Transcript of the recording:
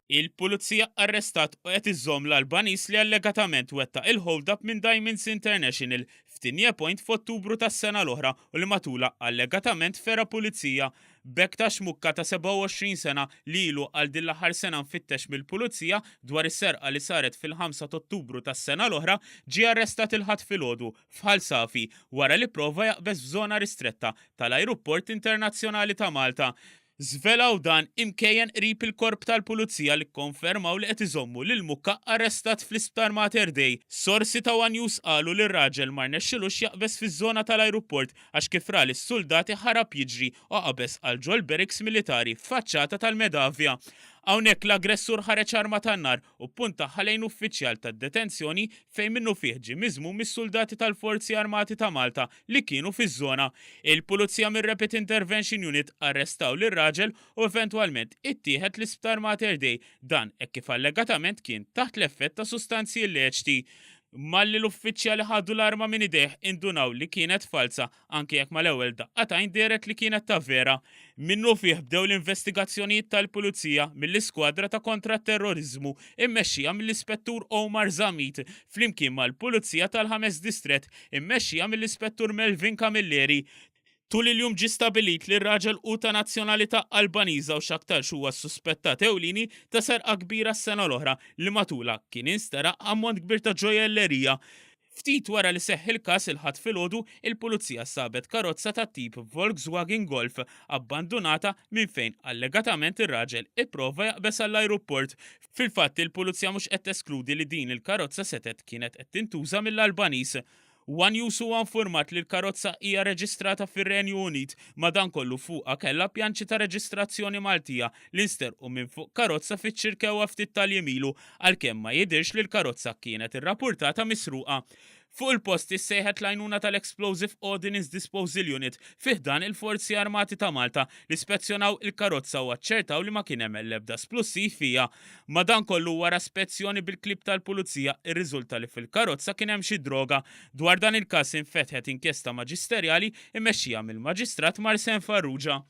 Il-pulizija arrestat u qed iżżomm l-Albanis li allegatament wettaq il-hold-up minn Diamonds International f'Tinja Point f'Ottubru tas-sena l-oħra u li matula allegatament fera pulizija. Bek ta' xmukka ta' 27 sena li ilu għal din l-aħħar sena nfittex mill-pulizija dwar is-serqa li saret fil-5 ta' Ottubru tas-sena l-oħra ġie arrestat il-ħadd filgħodu f'Ħal Safi wara li prova jaqbeż f'żona ristretta tal-Ajrupport Internazzjonali ta' Malta. Żvelaw dan imkejjen qrib il-korp tal-pulizija li kkonfermaw li qed iżommu lil Mukka arrestat fl-isptar Mater Dei. Sorsi ta' One News qalu li r-raġel ma rnexxilux jaqbeż fiż-żona tal-ajrupport għax kif ra lis-soldati ħarab jiġri u qabeż għal ġol barracks militari f'faċċata tal-Medavja. Hawnhekk l-aggressur ħareġ arma tan-nar u punta ħalejn uffiċjal tad-detenzjoni fejn minnu fih ġie miżmum mis-soldati tal-Forzi Armati ta' Malta li kienu fiż-żona. Il-Pulizija mir-Rapid Intervention Unit arrestaw lir-raġel u eventwalment ittieħed l-isptar Mater Dei dan hekk kif allegatament kien taħt l-effett ta' sustanzi illeċti. Malli l-uffiċjali ħadu l-arma minn idejh indunaw li kienet falsa anke jekk mal-ewwel daqqatajn deret li kienet ta' vera. Minnu fih bdew l-investigazzjonijiet tal-pulizija mill-iskwadra ta' kontra terrorizmu immexxija mill-ispettur Omar Zamit flimkien mal-pulizija tal-5 distret immexxija mill-ispettur Melvin Camilleri. Tul il-jum ġi stabilit li r-raġel ta' nazzjonalità Albaniża u x'aktarx huwa suspettat ewlieni ta' serqa kbira s-sena l-oħra li matula kien instara ammont kbir ta' ġojellerija. Ftit wara li seħħ il-każ il-ħadd filgħodu, il-pulizija sabet karozza ta' tip Volkswagen Golf abbandunata minn fejn allegatament ir-raġel ipprova jaqbeż għall-ajrupport. Fil-fatt il-pulizija mhux qed teskludi li din il-karozza setet kienet qed tintuża mill-Albanis. One News huwa infurmat li l-karozza hija reġistrata fir-Renju Unit madankollu fuqha kellha pjanċi ta' reġistrazzjoni Maltija li nsterqu minn fuq karozza fiċ-ċirkewwa ftit tal-jemilu għalkemm ma jidhirx li l-karozza kienet irrappurtata misruqa. Fuq il-post issejħet l-għajnuna tal-Explosive Ordnance Disposal Unit fih dan il-Forzi Armati ta' Malta li spezzjonaw il-karozza u aċċertaw li ma kien hemm l-ebda splussiv fija. Madankollu wara spezzjoni bil-klib tal-pulizija irriżulta li fil-karozza kien hemm xi droga. Dwar dan il-każ infetħet inkjesta maġisterjali immexxija mill-Maġistrat Marsen Farrugia.